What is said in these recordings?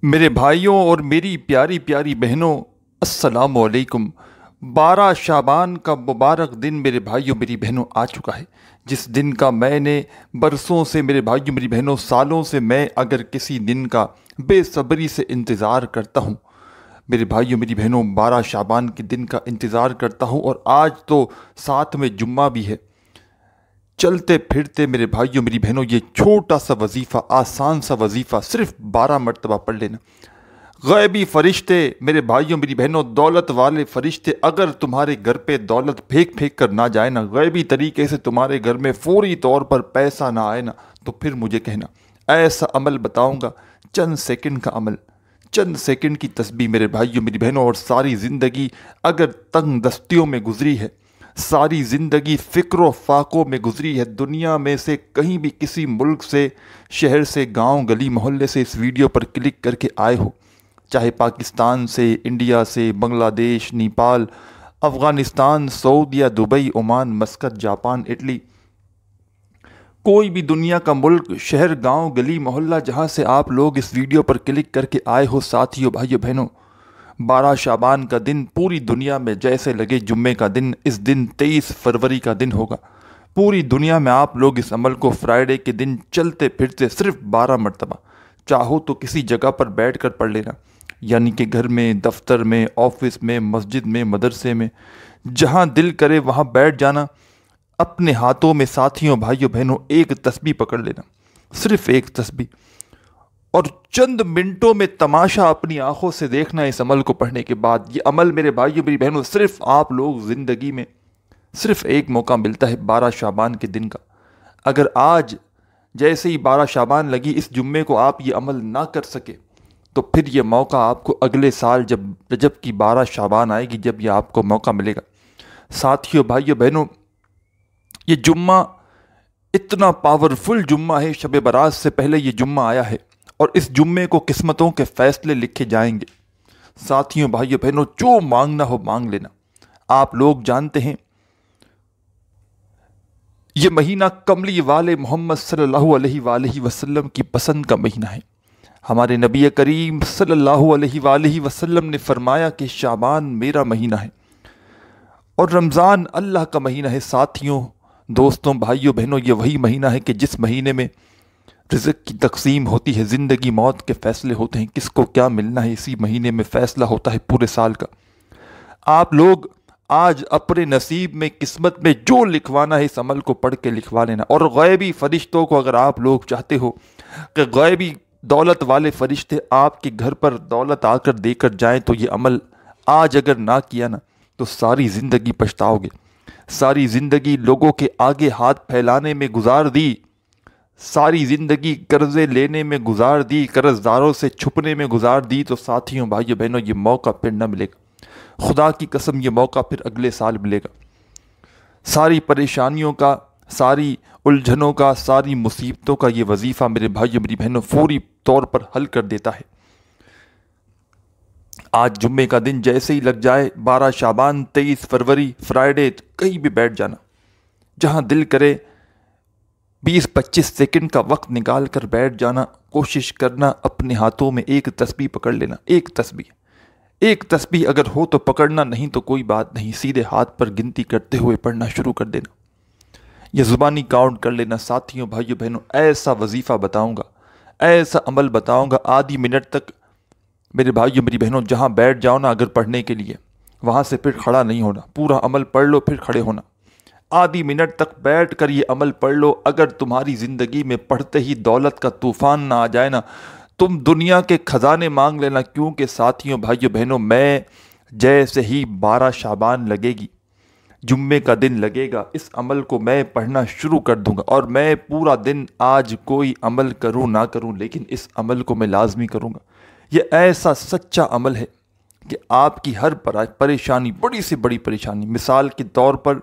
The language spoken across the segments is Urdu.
میرے بھائیوں اور میری پیاری پیاری بہنوں، السلام علیکم۔ 12 شعبان کا مبارک دن میرے بھائیوں میری بہنوں آ چکا ہے، جس دن کا میں نے برسوں سے، میرے بھائیوں میری بہنوں سالوں سے، میں اگر کسی دن کا بے صبری سے انتظار کرتا ہوں، میرے بھائیوں میری بہنوں 12 شعبان کے دن کا انتظار کرتا ہوں۔ اور آج تو ساتھ میں جمعہ بھی ہے۔ چلتے پھرتے میرے بھائیوں میری بہنوں یہ چھوٹا سا وظیفہ، آسان سا وظیفہ، صرف 12 مرتبہ پڑھ لینا۔ غیبی فرشتے میرے بھائیوں میری بہنوں، دولت والے فرشتے اگر تمہارے گھر پہ دولت پھینک پھینک کر نہ جائے نا، غیبی طریقے سے تمہارے گھر میں فوری طور پر پیسہ نہ آئے نا، تو پھر مجھے کہنا، ایسا عمل بتاؤں گا، چند سیکنڈ کا عمل، چند سیکنڈ کی تسبیح میرے بھائیوں میری بہنوں۔ اور ساری زندگی اگر تنگ دستیوں میں گزری ہے، ساری زندگی فکر و فاقوں میں گزری ہے، دنیا میں سے کہیں بھی کسی ملک سے، شہر سے، گاؤں گلی محلے سے اس ویڈیو پر کلک کر کے آئے ہو، چاہے پاکستان سے، انڈیا سے، بنگلہ دیش، نیپال، افغانستان، سعودیہ، Dubai, Oman, Muscat, Japan, Italy, کوئی بھی دنیا کا ملک، شہر، گاؤں گلی محلہ جہاں سے آپ لوگ اس ویڈیو پر کلک کر کے آئے ہو، ساتھیوں بھائیوں بہنوں، 12 شعبان کا دن پوری دنیا میں جیسے لگے جمعے کا دن، اس دن 23 فروری کا دن ہوگا۔ پوری دنیا میں آپ لوگ اس عمل کو فرائیڈے کے دن چلتے پھرتے صرف 12 مرتبہ، چاہو تو کسی جگہ پر بیٹھ کر پڑھ لینا، یعنی کہ گھر میں، دفتر میں، آفس میں، مسجد میں، مدرسے میں، جہاں دل کرے وہاں بیٹھ جانا۔ اپنے ہاتھوں میں ساتھیوں بھائیوں بہنوں ایک تسبیح پکڑ لینا، صرف ایک تسبیح، اور چند منٹوں میں تماشا اپنی آنکھوں سے دیکھنا اس عمل کو پڑھنے کے بعد۔ یہ عمل میرے بھائیوں میری بہنوں صرف آپ لوگ زندگی میں صرف ایک موقع ملتا ہے 12 شعبان کے دن کا۔ اگر آج جیسے ہی 12 شعبان لگی اس جمعے کو آپ یہ عمل نہ کر سکے، تو پھر یہ موقع آپ کو اگلے سال جب رجب کی 12 شعبان آئے گی، جب یہ آپ کو موقع ملے گا۔ ساتھیوں بھائیوں بہنوں، یہ جمعہ اتنا پاورفل جمعہ ہے، شب برات سے پہلے یہ جمعہ آیا ہے، اور اس جمعے کو قسمتوں کے فیصلے لکھے جائیں گے۔ ساتھیوں بھائیوں بہنوں، جو مانگنا ہو مانگ لینا۔ آپ لوگ جانتے ہیں یہ مہینہ کملی والے محمد صلی اللہ علیہ وآلہ وسلم کی پسند کا مہینہ ہے۔ ہمارے نبی کریم صلی اللہ علیہ وآلہ وسلم نے فرمایا کہ شعبان میرا مہینہ ہے اور رمضان اللہ کا مہینہ ہے۔ ساتھیوں، دوستوں، بھائیوں بہنوں، یہ وہی مہینہ ہے کہ جس مہینے میں رزق کی تقسیم ہوتی ہے، زندگی موت کے فیصلے ہوتے ہیں، کس کو کیا ملنا ہے، اسی مہینے میں فیصلہ ہوتا ہے پورے سال کا۔ آپ لوگ آج اپنے نصیب میں، قسمت میں جو لکھوانا ہے اس عمل کو پڑھ کے لکھوا لینا۔ اور غیبی فرشتوں کو اگر آپ لوگ چاہتے ہو کہ غیبی دولت والے فرشتے آپ کے گھر پر دولت آ کر دے کر جائیں، تو یہ عمل آج اگر نہ کیا نا، تو ساری زندگی پچھتاؤ گے۔ ساری زندگی لوگوں کے آگے ہاتھ پھیلانے میں گزار دی، ساری زندگی قرضے لینے میں گزار دی، قرض داروں سے چھپنے میں گزار دی، تو ساتھیوں بھائیوں بہنوں یہ موقع پھر نہ ملے گا۔ خدا کی قسم یہ موقع پھر اگلے سال ملے گا۔ ساری پریشانیوں کا، ساری الجھنوں کا، ساری مصیبتوں کا یہ وظیفہ میرے بھائیوں میری بہنوں فوری طور پر حل کر دیتا ہے۔ آج جمعے کا دن جیسے ہی لگ جائے، 12 شعبان، 23 فروری، فرائیڈے، کہیں بھی بیٹھ جانا، جہاں دل کرے 20-25 سیکنڈ کا وقت نکال کر بیٹھ جانا۔ کوشش کرنا اپنے ہاتھوں میں ایک تسبیح پکڑ لینا، ایک تسبیح، ایک تسبیح اگر ہو تو پکڑنا، نہیں تو کوئی بات نہیں، سیدھے ہاتھ پر گنتی کرتے ہوئے پڑھنا شروع کر دینا، یہ زبانی کاؤنٹ کر لینا۔ ساتھیوں بھائیوں بہنوں، ایسا وظیفہ بتاؤں گا، ایسا عمل بتاؤں گا، آدھی منٹ تک میرے بھائیوں میری بہنوں جہاں بیٹھ جاؤ نا اگر پڑھنے کے لیے، وہاں سے پھر کھڑا نہیں ہونا، پورا عمل پڑھ لو پھر کھڑے ہونا۔ آدھی منٹ تک بیٹھ کر یہ عمل پڑھ لو۔ اگر تمہاری زندگی میں پڑھتے ہی دولت کا طوفان نہ آ جائے نا، تم دنیا کے خزانے مانگ لینا، کیونکہ ساتھیوں بھائیوں بہنوں، میں جیسے ہی 12 شعبان لگے گی، جمعے کا دن لگے گا، اس عمل کو میں پڑھنا شروع کر دوں گا، اور میں پورا دن آج کوئی عمل کروں نہ کروں، لیکن اس عمل کو میں لازمی کروں گا۔ یہ ایسا سچا عمل ہے کہ آپ کی ہر پریشانی، بڑی سے بڑی پریشانی، مثال کے طور پر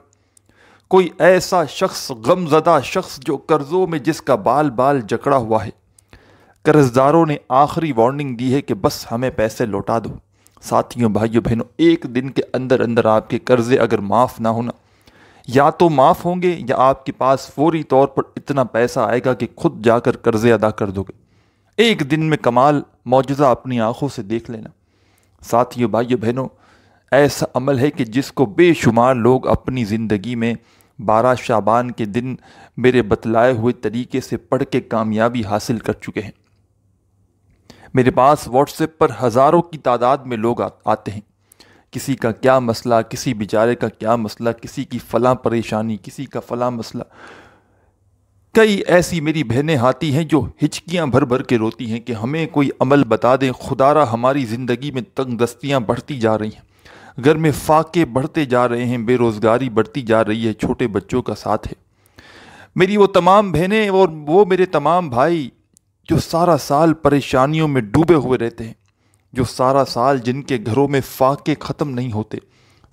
کوئی ایسا شخص، غم زدہ شخص جو قرضوں میں، جس کا بال بال جکڑا ہوا ہے، قرض داروں نے آخری وارننگ دی ہے کہ بس ہمیں پیسے لوٹا دو۔ ساتھیوں بھائیوں بہنوں، ایک دن کے اندر اندر آپ کے قرضے اگر معاف نہ ہونا، یا تو معاف ہوں گے، یا آپ کے پاس فوری طور پر اتنا پیسہ آئے گا کہ خود جا کر قرضے ادا کر دو گے۔ ایک دن میں کمال معجزہ اپنی آنکھوں سے دیکھ لینا۔ ساتھیوں، بھائیو، بہنوں، ایسا عمل ہے کہ جس کو بے شمار لوگ اپنی زندگی میں 12 شعبان کے دن میرے بتلائے ہوئے طریقے سے پڑھ کے کامیابی حاصل کر چکے ہیں۔ میرے پاس واٹس ایپ پر ہزاروں کی تعداد میں لوگ آتے ہیں، کسی کا کیا مسئلہ، کسی بیچارے کا کیا مسئلہ، کسی کی فلاں پریشانی، کسی کا فلاں مسئلہ۔ کئی ایسی میری بہنیں آتی ہیں جو ہچکیاں بھر بھر کے روتی ہیں کہ ہمیں کوئی عمل بتا دیں، خدارا ہماری زندگی میں تنگ دستیاں بڑھتی جا رہی ہیں، گھر میں فاقے بڑھتے جا رہے ہیں، بے روزگاری بڑھتی جا رہی ہے، چھوٹے بچوں کا ساتھ ہے۔ میری وہ تمام بہنیں اور وہ میرے تمام بھائی جو سارا سال پریشانیوں میں ڈوبے ہوئے رہتے ہیں، جو سارا سال جن کے گھروں میں فاقے ختم نہیں ہوتے۔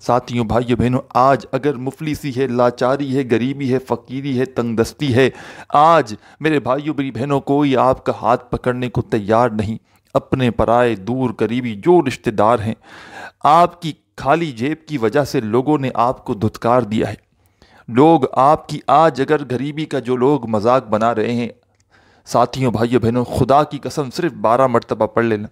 ساتھیوں، بھائیو، بہنوں، آج اگر مفلسی ہے، لاچاری ہے، غریبی ہے، فقیری ہے، تنگ دستی ہے، آج میرے بھائیو، میری بہنوں، کوئی آپ کا ہاتھ پکڑنے کو تیار نہیں۔ اپنے پرائے، دور قریبی جو رشتہ دار ہیں، آپ کی خالی جیب کی وجہ سے لوگوں نے آپ کو دھتکار دیا ہے۔ لوگ آپ کی آج اگر غریبی کا جو لوگ مذاق بنا رہے ہیں، ساتھیوں، بھائیو، بہنوں، خدا کی قسم صرف 12 مرتبہ پڑھ لینا۔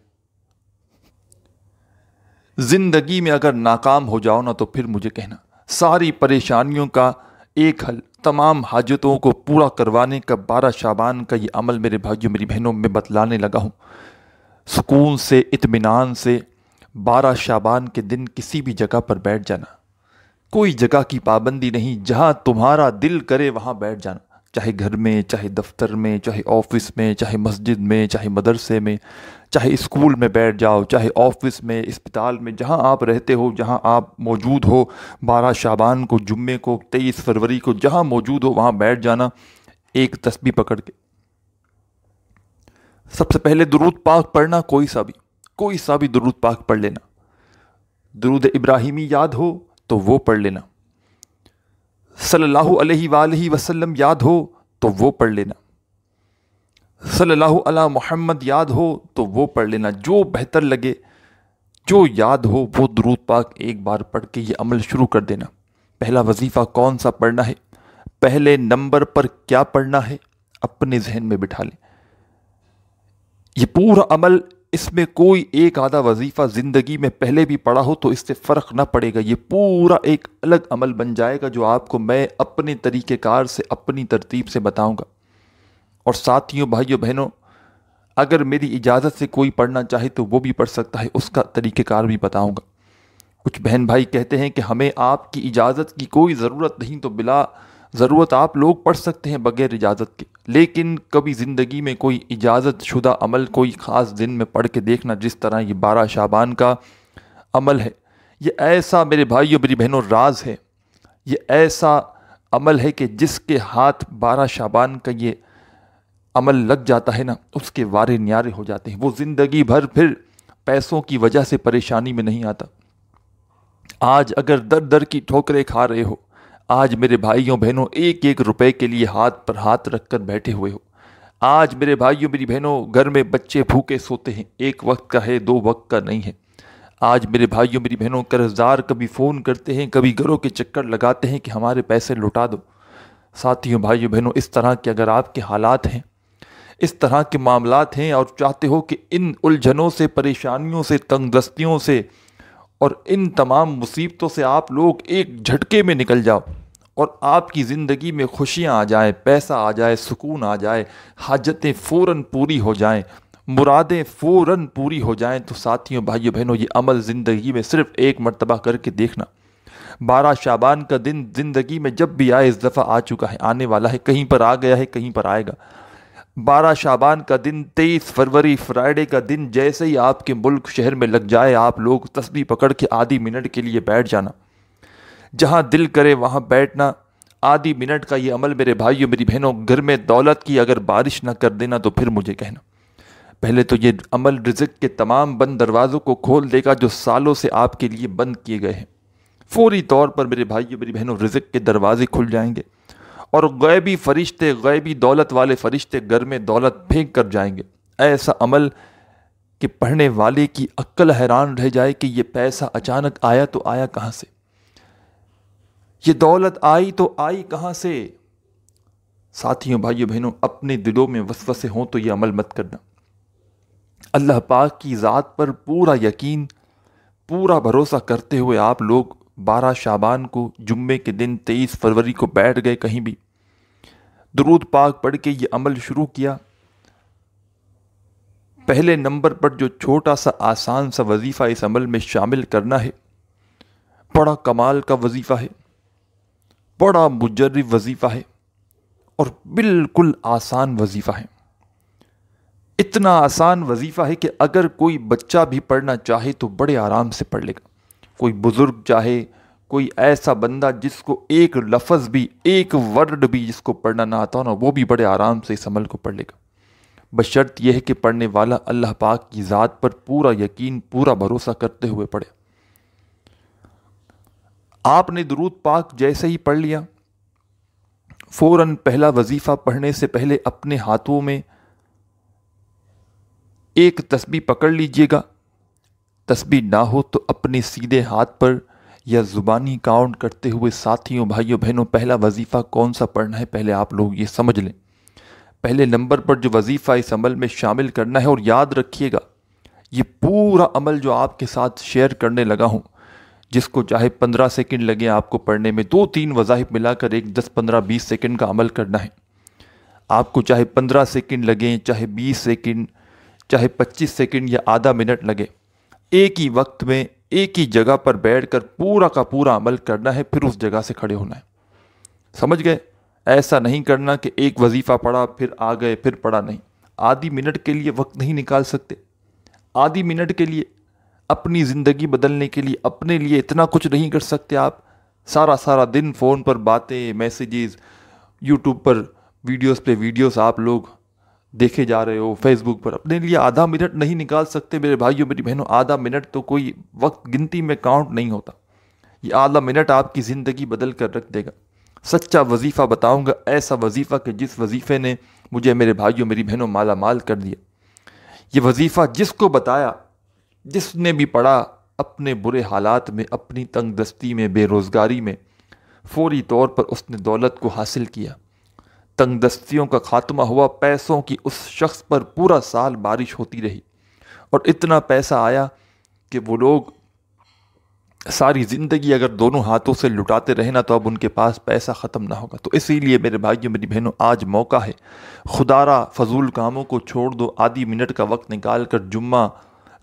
زندگی میں اگر ناکام ہو جاؤ نا تو پھر مجھے کہنا۔ ساری پریشانیوں کا ایک حل، تمام حاجتوں کو پورا کروانے کا 12 شعبان کا یہ عمل میرے بھائیوں، میری بہنوں، میں بتلانے لگا ہوں۔ سکون سے، اطمینان سے 12 شعبان کے دن کسی بھی جگہ پر بیٹھ جانا، کوئی جگہ کی پابندی نہیں، جہاں تمہارا دل کرے وہاں بیٹھ جانا، چاہے گھر میں، چاہے دفتر میں، چاہے آفس میں، چاہے مسجد میں، چاہے مدرسے میں، چاہے اسکول میں بیٹھ جاؤ، چاہے آفس میں، اسپتال میں، جہاں آپ رہتے ہو، جہاں آپ موجود ہو، 12 شعبان کو، جمعے کو، 23 فروری کو، جہاں موجود ہو وہاں بیٹھ جانا، ایک تسبیح پکڑ کے۔ سب سے پہلے درود پاک پڑھنا، کوئی سا بھی درود پاک پڑھ لینا۔ درود ابراہیمی یاد ہو تو وہ پڑھ لینا، صلی اللہ علیہ وآلہ وسلم یاد ہو تو وہ پڑھ لینا، صلی اللہ علی محمد یاد ہو تو وہ پڑھ لینا، جو بہتر لگے، جو یاد ہو وہ درود پاک ایک بار پڑھ کے یہ عمل شروع کر دینا۔ پہلا وظیفہ کون سا پڑھنا ہے، پہلے نمبر پر کیا پڑھنا ہے، اپنے ذہن میں بٹھا لیں۔ یہ پورا عمل، اس میں کوئی ایک آدھا وظیفہ زندگی میں پہلے بھی پڑھا ہو تو اس سے فرق نہ پڑے گا، یہ پورا ایک الگ عمل بن جائے گا جو آپ کو میں اپنے طریقہ کار سے، اپنی ترتیب سے بتاؤں گا۔ اور ساتھیوں، بھائیوں، بہنوں، اگر میری اجازت سے کوئی پڑھنا چاہے تو وہ بھی پڑھ سکتا ہے، اس کا طریقہ کار بھی بتاؤں گا۔ کچھ بہن بھائی کہتے ہیں کہ ہمیں آپ کی اجازت کی کوئی ضرورت نہیں، تو بلا ضرورت آپ لوگ پڑھ سکتے ہیں بغیر اجازت کے، لیکن کبھی زندگی میں کوئی اجازت شدہ عمل کوئی خاص دن میں پڑھ کے دیکھنا، جس طرح یہ 12 شعبان کا عمل ہے۔ یہ ایسا میرے بھائیوں، میری بہنوں، راز ہے، یہ ایسا عمل ہے کہ جس کے ہاتھ 12 شعبان کا یہ عمل لگ جاتا ہے نا، اس کے وارے نیارے ہو جاتے ہیں، وہ زندگی بھر پھر پیسوں کی وجہ سے پریشانی میں نہیں آتا۔ آج اگر در در کی ٹھوکریں کھا رہے ہو، آج میرے بھائیوں، بہنوں، ایک ایک روپے کے لیے ہاتھ پر ہاتھ رکھ کر بیٹھے ہوئے ہو، آج میرے بھائیوں، میری بہنوں، گھر میں بچے بھوکے سوتے ہیں، ایک وقت کا ہے، 2 وقت کا نہیں ہے، آج میرے بھائیوں، میری بہنوں، قرض دار کبھی فون کرتے ہیں، کبھی گھروں کے چکر لگاتے ہیں کہ ہمارے پیسے لوٹا دو۔ ساتھیوں، بھائیوں، بہنوں، اس طرح کے اگر آپ کے حالات ہیں، اس طرح کے معاملات ہیں، اور چاہتے ہو کہ ان الجھنوں سے، پریشانیوں سے، تنگ دستیوں سے اور ان تمام مصیبتوں سے آپ لوگ ایک جھٹکے میں نکل جاؤ اور آپ کی زندگی میں خوشیاں آ جائیں، پیسہ آ جائے، سکون آ جائے، حاجتیں فوراً پوری ہو جائیں، مرادیں فوراً پوری ہو جائیں، تو ساتھیوں، بھائیوں، بہنوں، یہ عمل زندگی میں صرف ایک مرتبہ کر کے دیکھنا۔ 12 شعبان کا دن زندگی میں جب بھی آئے، اس دفعہ آ چکا ہے، آنے والا ہے، کہیں پر آ گیا ہے، کہیں پر آئے گا۔ 12 شعبان کا دن، 23 فروری فرائیڈے کا دن، جیسے ہی آپ کے ملک شہر میں لگ جائے، آپ لوگ تسبیح پکڑ کے آدھی منٹ کے لیے بیٹھ جانا، جہاں دل کرے وہاں بیٹھنا۔ آدھی منٹ کا یہ عمل میرے بھائیوں، میری بہنوں، گھر میں دولت کی اگر بارش نہ کر دینا تو پھر مجھے کہنا۔ پہلے تو یہ عمل رزق کے تمام بند دروازوں کو کھول دے گا جو سالوں سے آپ کے لیے بند کیے گئے ہیں۔ فوری طور پر میرے بھائیوں، میری بہنوں، رزق کے دروازے کھل جائیں گے، اور غیبی فرشتے، غیبی دولت والے فرشتے گھر میں دولت پھینک کر جائیں گے۔ ایسا عمل کہ پڑھنے والے کی عقل حیران رہ جائے کہ یہ پیسہ اچانک آیا تو آیا کہاں سے، یہ دولت آئی تو آئی کہاں سے۔ ساتھیوں، بھائیوں، بہنوں، اپنے دلوں میں وسوسے ہوں تو یہ عمل مت کرنا۔ اللہ پاک کی ذات پر پورا یقین، پورا بھروسہ کرتے ہوئے آپ لوگ 12 شعبان کو جمعے کے دن 23 فروری کو بیٹھ گئے کہیں بھی، درود پاک پڑھ کے یہ عمل شروع کیا۔ پہلے نمبر پر جو چھوٹا سا آسان سا وظیفہ اس عمل میں شامل کرنا ہے، بڑا کمال کا وظیفہ ہے، بڑا مجرب وظیفہ ہے اور بالکل آسان وظیفہ ہے۔ اتنا آسان وظیفہ ہے کہ اگر کوئی بچہ بھی پڑھنا چاہے تو بڑے آرام سے پڑھ لے گا۔ کوئی بزرگ چاہے، کوئی ایسا بندہ جس کو ایک لفظ بھی، ایک ورڈ بھی جس کو پڑھنا نہ آتا ہو نا، وہ بھی بڑے آرام سے اس عمل کو پڑھ لے گا، بشرط یہ ہے کہ پڑھنے والا اللہ پاک کی ذات پر پورا یقین، پورا بھروسہ کرتے ہوئے پڑھے۔ آپ نے درود پاک جیسے ہی پڑھ لیا، فوراً پہلا وظیفہ پڑھنے سے پہلے اپنے ہاتھوں میں ایک تسبیح پکڑ لیجئے گا۔ تسبیح نہ ہو تو اپنے سیدھے ہاتھ پر یا زبانی کاؤنٹ کرتے ہوئے ساتھیوں، بھائیوں، بہنوں، پہلا وظیفہ کون سا پڑھنا ہے پہلے آپ لوگ یہ سمجھ لیں۔ پہلے نمبر پر جو وظیفہ اس عمل میں شامل کرنا ہے، اور یاد رکھیے گا یہ پورا عمل جو آپ کے ساتھ شیئر کرنے لگا ہوں، جس کو چاہے 15 سیکنڈ لگے آپ کو پڑھنے میں، 2-3 وظائف ملا کر ایک 10، 15، 20 سیکنڈ کا عمل کرنا ہے۔ آپ کو چاہے 15 سیکنڈ لگیں، چاہے 20 سیکنڈ، چاہے 25 سیکنڈ یا آدھا منٹ لگے، ایک ہی وقت میں ایک ہی جگہ پر بیٹھ کر پورا کا پورا عمل کرنا ہے، پھر اس جگہ سے کھڑے ہونا ہے۔ سمجھ گئے؟ ایسا نہیں کرنا کہ ایک وظیفہ پڑھا پھر آ گئے پھر پڑھا نہیں۔ آدھی منٹ کے لیے وقت نہیں نکال سکتے؟ آدھی منٹ کے لیے اپنی زندگی بدلنے کے لیے اپنے لیے اتنا کچھ نہیں کر سکتے آپ؟ سارا دن فون پر باتیں، میسیجز، یوٹیوب پر ویڈیوز پہ ویڈیوز آپ لوگ دیکھے جا رہے ہو، فیس بک پر، اپنے لیے آدھا منٹ نہیں نکال سکتے؟ میرے بھائیوں، میری بہنوں، آدھا منٹ تو کوئی وقت گنتی میں کاؤنٹ نہیں ہوتا۔ یہ آدھا منٹ آپ کی زندگی بدل کر رکھ دے گا۔ سچا وظیفہ بتاؤں گا، ایسا وظیفہ کہ جس وظیفے نے مجھے، میرے بھائیوں، میری بہنوں، مالا مال کر دیا۔ یہ وظیفہ جس کو بتایا، جس نے بھی پڑھا، اپنے برے حالات میں، اپنی تنگ دستی میں، بے روزگاری میں، فوری طور پر اس نے دولت کو حاصل کیا۔ تنگ دستیوں کا خاتمہ ہوا، پیسوں کی اس شخص پر پورا سال بارش ہوتی رہی، اور اتنا پیسہ آیا کہ وہ لوگ ساری زندگی اگر دونوں ہاتھوں سے لٹاتے رہے نا تو اب ان کے پاس پیسہ ختم نہ ہوگا۔ تو اسی لیے میرے بھائیوں، میری بہنوں، آج موقع ہے، خدا را فضول کاموں کو چھوڑ دو، آدھی منٹ کا وقت نکال کر جمعہ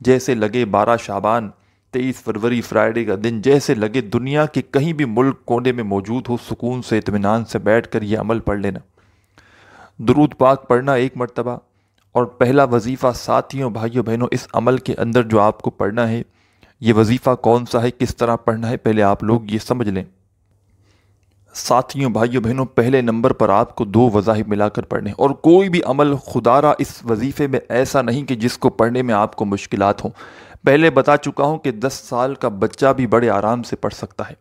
جیسے لگے، 12 شعبان 23 فروری فرائیڈے کا دن جیسے لگے، دنیا کے کہیں بھی ملک کونے میں موجود ہو، سکون سے، اطمینان سے بیٹھ کر یہ عمل پڑھ لینا۔ درود پاک پڑھنا 1 مرتبہ، اور پہلا وظیفہ ساتھیوں، بھائیوں، بہنوں، اس عمل کے اندر جو آپ کو پڑھنا ہے، یہ وظیفہ کون سا ہے، کس طرح پڑھنا ہے، پہلے آپ لوگ یہ سمجھ لیں۔ ساتھیوں، بھائیوں، بہنوں، پہلے نمبر پر آپ کو 2 وظائف ملا کر پڑھنے ہیں، اور کوئی بھی عمل خدا را اس وظیفے میں ایسا نہیں کہ جس کو پڑھنے میں آپ کو مشکلات ہوں۔ پہلے بتا چکا ہوں کہ 10 سال کا بچہ بھی بڑے آرام سے پڑھ سکتا ہے،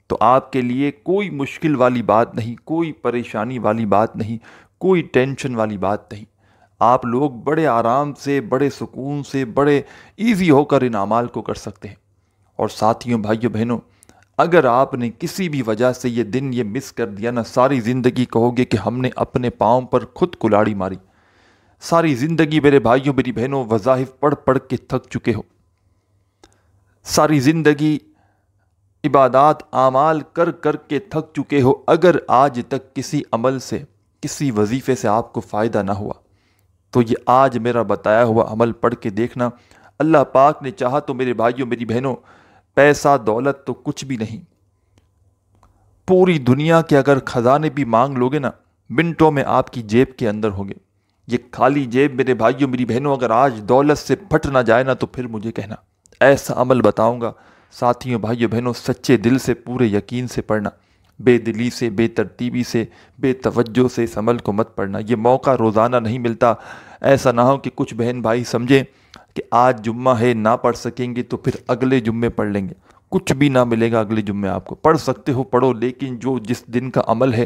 تو آپ کے لیے کوئی مشکل والی بات نہیں، کوئی پریشانی والی بات نہیں، کوئی ٹینشن والی بات نہیں۔ آپ لوگ بڑے آرام سے، بڑے سکون سے، بڑے ایزی ہو کر ان اعمال کو کر سکتے ہیں۔ اور ساتھیوں، بھائیوں، بہنوں، اگر آپ نے کسی بھی وجہ سے یہ دن یہ مس کر دیا نا، ساری زندگی کہو گے کہ ہم نے اپنے پاؤں پر خود کلاڑی ماری۔ ساری زندگی میرے بھائیوں، میری بہنوں، وظائف پڑھ پڑھ کے تھک چکے ہو، ساری زندگی عبادات، اعمال کر کر کے تھک چکے ہو، اگر آج تک کسی عمل سے، کسی وظیفے سے آپ کو فائدہ نہ ہوا تو یہ آج میرا بتایا ہوا عمل پڑھ کے دیکھنا۔ اللہ پاک نے چاہا تو میرے بھائیوں، میری بہنوں، پیسہ دولت تو کچھ بھی نہیں، پوری دنیا کے اگر خزانے بھی مانگ لوگے نا، منٹوں میں آپ کی جیب کے اندر ہوگے۔ یہ خالی جیب میرے بھائیوں، میری بہنوں، اگر آج دولت سے پھٹ نہ جائے نا تو پھر مجھے کہنا، ایسا عمل بتاؤں گا۔ ساتھیوں، بھائیوں، بہنوں، سچے دل سے، پورے یقین سے پڑھنا، بے دلی سے، بے ترتیبی سے، بے توجہ سے اس عمل کو مت پڑھنا۔ یہ موقع روزانہ نہیں ملتا۔ ایسا نہ ہو کہ کچھ بہن بھائی سمجھیں کہ آج جمعہ ہے، نہ پڑھ سکیں گے تو پھر اگلے جمعے پڑھ لیں گے۔ کچھ بھی نہ ملے گا اگلے جمعے آپ کو۔ پڑھ سکتے ہو پڑھو، لیکن جو جس دن کا عمل ہے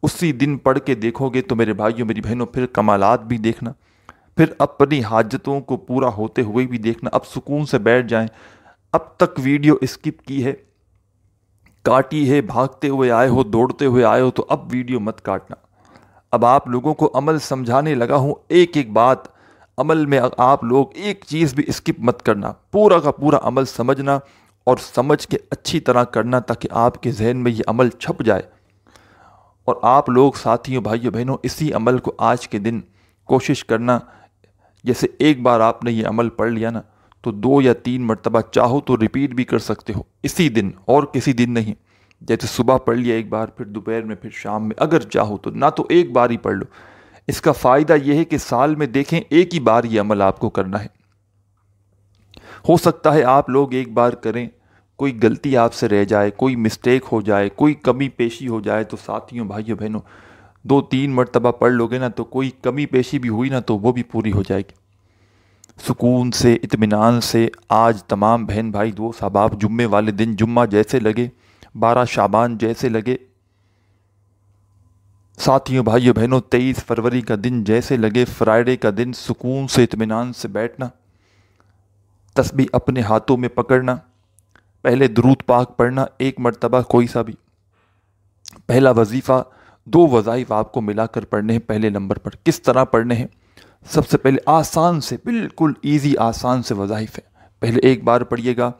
اسی دن پڑھ کے دیکھو گے تو میرے بھائیوں، میری بہنوں، پھر کمالات بھی دیکھنا، پھر اپنی حاجتوں کو پورا ہوتے ہوئے بھی دیکھنا۔ اب سکون سے بیٹھ جائیں۔ اب تک ویڈیو اسکپ کی ہے، کاٹی ہے، بھاگتے ہوئے آئے ہو، دوڑتے ہوئے آئے ہو، تو اب ویڈیو مت کاٹنا۔ اب آپ لوگوں کو عمل سمجھانے لگا ہوں، ایک ایک بات عمل میں آپ لوگ ایک چیز بھی اسکپ مت کرنا، پورا کا پورا عمل سمجھنا اور سمجھ کے اچھی طرح کرنا تاکہ آپ کے ذہن میں یہ عمل چھپ جائے۔ اور آپ لوگ ساتھیوں بھائیوں بہنوں اسی عمل کو آج کے دن کوشش کرنا، جیسے ایک بار آپ نے یہ عمل پڑھ لیا نا تو 2 یا 3 مرتبہ چاہو تو ریپیٹ بھی کر سکتے ہو اسی دن، اور کسی دن نہیں۔ جیسے صبح پڑھ لیا ایک بار، پھر دوپہر میں، پھر شام میں، اگر چاہو تو، نہ تو ایک بار ہی پڑھ لو۔ اس کا فائدہ یہ ہے کہ سال میں دیکھیں ایک ہی بار یہ عمل آپ کو کرنا ہے۔ ہو سکتا ہے آپ لوگ ایک بار کریں، کوئی غلطی آپ سے رہ جائے، کوئی مسٹیک ہو جائے، کوئی کمی پیشی ہو جائے، تو ساتھیوں بھائیوں بہنوں 2-3 مرتبہ پڑھ لو گے نا تو کوئی کمی پیشی بھی ہوئی نا تو وہ بھی پوری ہو جائے گی۔ سکون سے، اطمینان سے آج تمام بہن بھائی دوست احباب جمعے والے دن جمعہ جیسے لگے، 12 شعبان جیسے لگے، ساتھیوں بھائیوں بہنوں 23 فروری کا دن جیسے لگے، فرائیڈے کا دن سکون سے اطمینان سے بیٹھنا، تسبیح اپنے ہاتھوں میں پکڑنا، پہلے درود پاک پڑھنا 1 مرتبہ کوئی سا بھی، پہلا وظیفہ 2 وظائف آپ کو ملا کر پڑھنے ہیں پہلے نمبر پر۔ کس طرح پڑھنے ہیں؟ سب سے پہلے آسان سے، بالکل ایزی آسان سے وظائف ہیں۔ پہلے ایک بار پڑھیے گا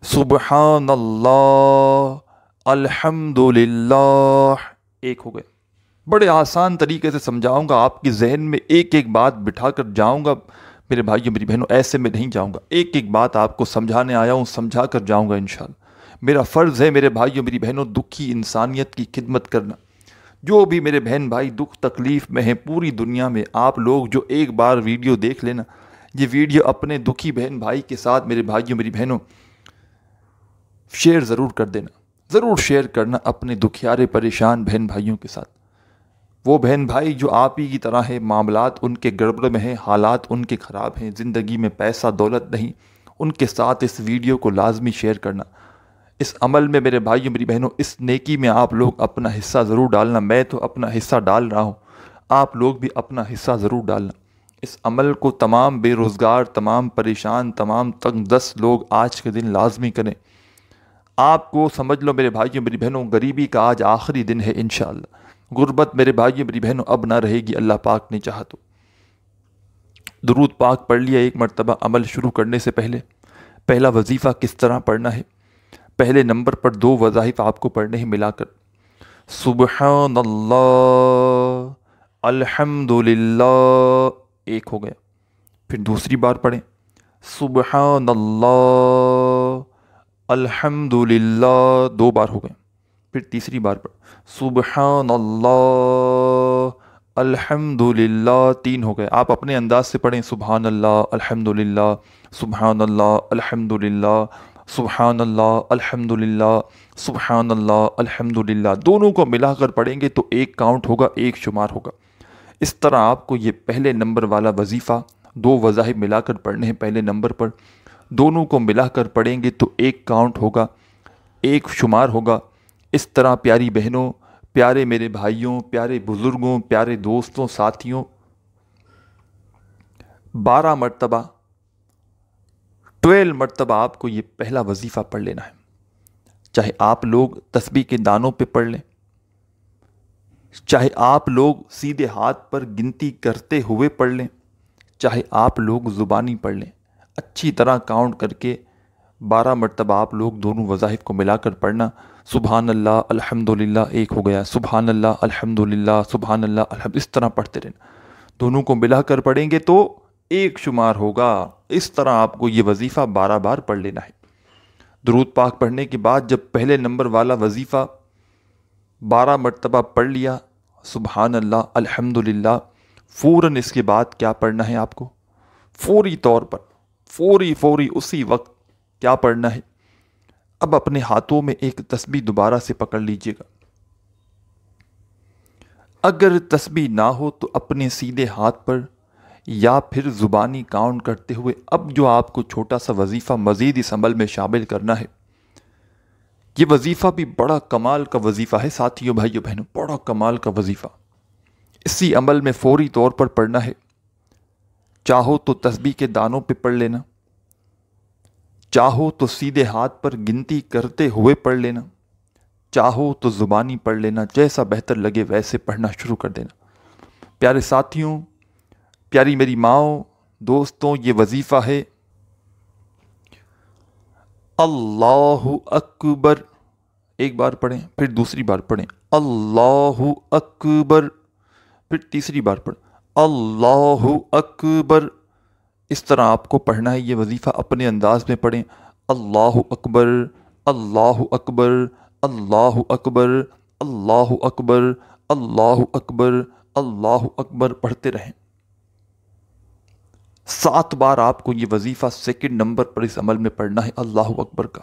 سبحان اللہ الحمدللہ، ایک ہو گئے۔ بڑے آسان طریقے سے سمجھاؤں گا، آپ کے ذہن میں ایک ایک بات بٹھا کر جاؤں گا میرے بھائیوں میری بہنوں، ایسے میں نہیں جاؤں گا، ایک ایک بات آپ کو سمجھانے آیا ہوں، سمجھا کر جاؤں گا انشاءاللہ۔ میرا فرض ہے میرے بھائیوں میری بہنوں دکھی انسانیت کی خدمت کرنا۔ جو بھی میرے بہن بھائی دکھ تکلیف میں ہیں پوری دنیا میں، آپ لوگ جو ایک بار ویڈیو دیکھ لینا، یہ ویڈیو اپنے دکھی بہن بھائی کے ساتھ میرے بھائیوں میری بہنوں شیئر ضرور کر دینا، ضرور شیئر کرنا اپنے دکھیارے پریشان بہن بھائیوں کے ساتھ۔ وہ بہن بھائی جو آپ ہی کی طرح ہے، معاملات ان کے گڑبڑ میں ہیں، حالات ان کے خراب ہیں، زندگی میں پیسہ دولت نہیں، ان کے ساتھ اس ویڈیو کو لازمی شیئر کرنا۔ اس عمل میں میرے بھائیوں میری بہنوں، اس نیکی میں آپ لوگ اپنا حصہ ضرور ڈالنا۔ میں تو اپنا حصہ ڈال رہا ہوں، آپ لوگ بھی اپنا حصہ ضرور ڈالنا۔ اس عمل کو تمام بے روزگار، تمام پریشان، تمام تنگ دست لوگ آج کے دن لازمی کریں۔ آپ کو سمجھ لو میرے بھائیوں میری بہنوں، غریبی کا آج آخری دن ہے انشاءاللہ۔ غربت میرے بھائیوں میری بہنوں اب نہ رہے گی، اللہ پاک نے چاہا تو۔ درود پاک پڑھ لیا 1 مرتبہ۔ عمل شروع کرنے سے پہلے پہلا وظیفہ کس طرح پڑھنا ہے؟ پہلے نمبر پر 2 وظائف آپ کو پڑھنے ہیں ملا کر، سبحان اللہ الحمدللہ، ایک ہو گیا۔ پھر دوسری بار پڑھیں سبحان اللہ الحمدللہ، 2 بار ہو گئے۔ پھر تیسری بار پڑھ سبحان اللہ الحمدللہ، 3 ہو گئے۔ آپ اپنے انداز سے پڑھیں سبحان اللہ الحمدللہ، سبحان اللہ الحمدللہ، سبحان اللہ الحمدللہ، سبحان اللہ الحمدللہ، دونوں کو ملا کر پڑھیں گے تو 1 کاؤنٹ ہوگا، 1 شمار ہوگا۔ اس طرح آپ کو یہ پہلے نمبر والا وظیفہ 2 وظائف ملا کر پڑھنے ہیں پہلے نمبر پر، دونوں کو ملا کر پڑھیں گے تو 1 کاؤنٹ ہوگا، 1 شمار ہوگا۔ اس طرح پیاری بہنوں، پیارے میرے بھائیوں، پیارے بزرگوں، پیارے دوستوں، ساتھیوں، 12 مرتبہ 12 مرتبہ آپ کو یہ پہلا وظیفہ پڑھ لینا ہے۔ چاہے آپ لوگ تسبیح کے دانوں پہ پڑھ لیں، چاہے آپ لوگ سیدھے ہاتھ پر گنتی کرتے ہوئے پڑھ لیں، چاہے آپ لوگ زبانی پڑھ لیں، اچھی طرح کاؤنٹ کر کے 12 مرتبہ آپ لوگ دونوں وظائف کو ملا کر پڑھنا۔ سبحان اللہ الحمدللہ، 1 ہو گیا، سبحان اللہ الحمدللہ، سبحان اللہ الحمد، اس طرح پڑھتے رہنا۔ دونوں کو ملا کر پڑھیں گے تو 1 شمار ہوگا۔ اس طرح آپ کو یہ وظیفہ 12 بار پڑھ لینا ہے۔ درود پاک پڑھنے کے بعد جب پہلے نمبر والا وظیفہ 12 مرتبہ پڑھ لیا سبحان اللہ الحمدللہ، فوراً اس کے بعد کیا پڑھنا ہے آپ کو؟ فوری طور پر، فوری اسی وقت کیا پڑھنا ہے؟ اب اپنے ہاتھوں میں ایک تسبیح دوبارہ سے پکڑ لیجئے گا۔ اگر تسبیح نہ ہو تو اپنے سیدھے ہاتھ پر یا پھر زبانی کاؤنٹ کرتے ہوئے اب جو آپ کو چھوٹا سا وظیفہ مزید اس عمل میں شامل کرنا ہے، یہ وظیفہ بھی بڑا کمال کا وظیفہ ہے ساتھیوں بھائیوں بہنوں، بڑا کمال کا وظیفہ۔ اسی عمل میں فوری طور پر پڑھنا ہے۔ چاہو تو تسبیح کے دانوں پہ پڑھ لینا، چاہو تو سیدھے ہاتھ پر گنتی کرتے ہوئے پڑھ لینا، چاہو تو زبانی پڑھ لینا، جیسا بہتر لگے ویسے پڑھنا شروع کر دینا۔ پیارے ساتھیوں، پیاری میری ماؤں، دوستوں یہ وظیفہ ہے اللہ اکبر، ایک بار پڑھیں پھر دوسری بار پڑھیں اللہ اکبر، پھر تیسری بار پڑھیں اللہ اکبر۔ اس طرح آپ کو پڑھنا ہے یہ وظیفہ، اپنے انداز میں پڑھیں اللہ اکبر اللہ اکبر اللہ اکبر اللہ اکبر اللہ اکبر اللہ اکبر پڑھتے رہیں۔ 7 بار آپ کو یہ وظیفہ سیکنڈ نمبر پر اس عمل میں پڑھنا ہے اللہ اکبر کا۔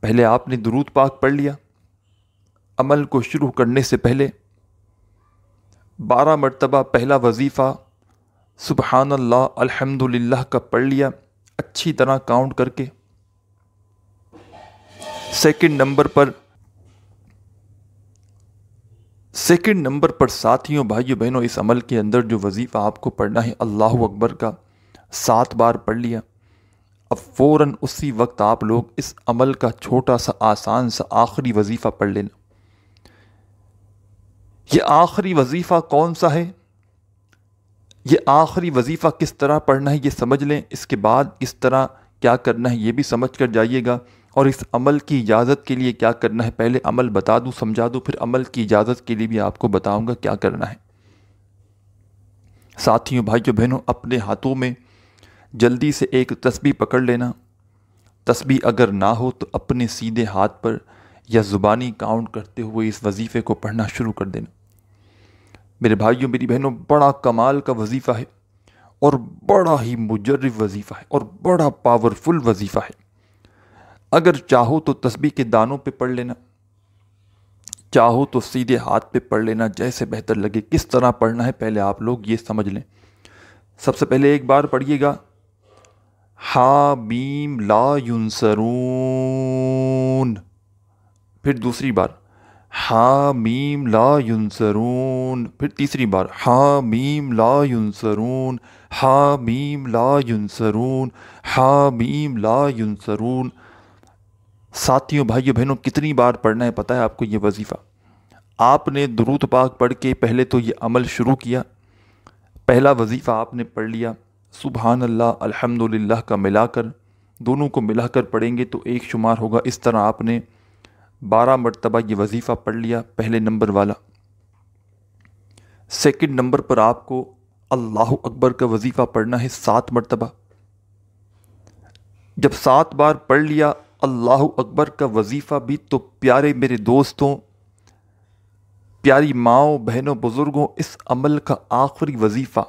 پہلے آپ نے درود پاک پڑھ لیا، عمل کو شروع کرنے سے پہلے 12 مرتبہ پہلا وظیفہ سبحان اللہ الحمدللہ کا پڑھ لیا اچھی طرح کاؤنٹ کر کے۔ سیکنڈ نمبر پر ساتھیوں بھائیوں بہنوں اس عمل کے اندر جو وظیفہ آپ کو پڑھنا ہے اللہ اکبر کا 7 بار پڑھ لیا۔ اب فوراً اسی وقت آپ لوگ اس عمل کا چھوٹا سا آسان سا آخری وظیفہ پڑھ لینا۔ یہ آخری وظیفہ کون سا ہے، یہ آخری وظیفہ کس طرح پڑھنا ہے یہ سمجھ لیں، اس کے بعد اس طرح کیا کرنا ہے یہ بھی سمجھ کر جائیے گا، اور اس عمل کی اجازت کے لیے کیا کرنا ہے پہلے عمل بتا دوں سمجھا دوں، پھر عمل کی اجازت کے لیے بھی آپ کو بتاؤں گا کیا کرنا ہے۔ ساتھیوں بھائیوں بہنوں اپنے ہاتھوں میں جلدی سے ایک تسبیح پکڑ لینا، تسبیح اگر نہ ہو تو اپنے سیدھے ہاتھ پر یا زبانی کاؤنٹ کرتے ہوئے اس وظیفے کو پڑھنا شروع کر دینا۔ میرے بھائیوں میری بہنوں بڑا کمال کا وظیفہ ہے اور بڑا ہی مجرب وظیفہ ہے اور بڑا پاورفل وظیفہ ہے۔ اگر چاہو تو تسبیح کے دانوں پہ پڑھ لینا، چاہو تو سیدھے ہاتھ پہ پڑھ لینا، جیسے بہتر لگے۔ کس طرح پڑھنا ہے پہلے آپ لوگ یہ سمجھ لیں۔ سب سے پہلے ایک بار پڑھیے گا حامیم لا ینصرون، پھر دوسری بار حامیم لا ینصرون، پھر تیسری بار حامیم لا ینصرون حامیم لا ینصرون حامیم لا ینصرون۔ ساتھیوں بھائیوں بہنوں کتنی بار پڑھنا ہے پتہ ہے آپ کو یہ وظیفہ؟ آپ نے درود پاک پڑھ کے پہلے تو یہ عمل شروع کیا، پہلا وظیفہ آپ نے پڑھ لیا سبحان اللہ الحمدللہ کا ملا کر، دونوں کو ملا کر پڑھیں گے تو ایک شمار ہوگا۔ اس طرح آپ نے 12 مرتبہ یہ وظیفہ پڑھ لیا پہلے نمبر والا۔ سیکنڈ نمبر پر آپ کو اللہ اکبر کا وظیفہ پڑھنا ہے 7 مرتبہ۔ جب 7 بار پڑھ لیا اللہ اکبر کا وظیفہ بھی تو پیارے میرے دوستوں، پیاری ماؤں بہنوں بزرگوں، اس عمل کا آخری وظیفہ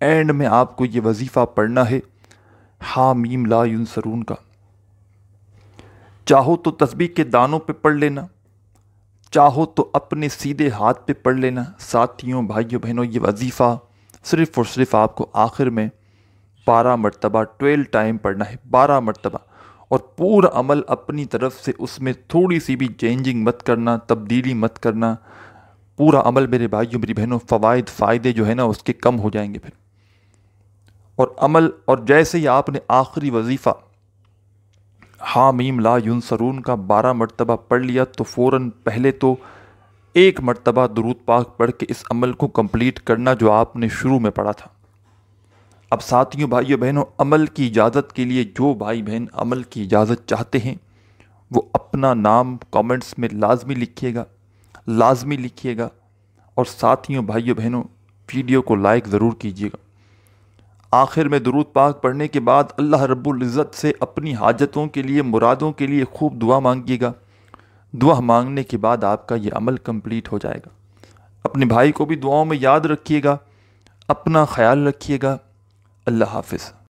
اینڈ میں آپ کو یہ وظیفہ پڑھنا ہے حامیم لا ینصرون کا۔ چاہو تو تسبیح کے دانوں پہ پڑھ لینا، چاہو تو اپنے سیدھے ہاتھ پہ پڑھ لینا۔ ساتھیوں بھائیوں بہنوں یہ وظیفہ صرف اور صرف آپ کو آخر میں 12 مرتبہ 12 ٹائم پڑھنا ہے، 12 مرتبہ، اور پورا عمل اپنی طرف سے اس میں تھوڑی سی بھی چینجنگ مت کرنا، تبدیلی مت کرنا۔ پورا عمل میرے بھائیوں میری بہنوں فائدے جو ہے نا اس کے کم ہو جائیں گے پھر۔ اور جیسے ہی آپ نے آخری وظیفہ حامیم لا ینصرون کا 12 مرتبہ پڑھ لیا تو فوراً پہلے تو 1 مرتبہ درود پاک پڑھ کے اس عمل کو کمپلیٹ کرنا جو آپ نے شروع میں پڑھا تھا۔ اب ساتھیوں بھائیوں بہنوں عمل کی اجازت کے لیے جو بھائی بہن عمل کی اجازت چاہتے ہیں وہ اپنا نام کامنٹس میں لازمی لکھیے گا، اور ساتھیوں بھائیوں بہنوں ویڈیو کو لائک ضرور کیجیے گا۔ آخر میں درود پاک پڑھنے کے بعد اللہ رب العزت سے اپنی حاجتوں کے لیے مرادوں کے لیے خوب دعا مانگیے گا۔ دعا مانگنے کے بعد آپ کا یہ عمل کمپلیٹ ہو جائے گا۔ اپنے بھائی کو بھی دعاؤں میں یاد رکھیے گا، اپنا خیال رکھیے گا۔ اللہ حافظ۔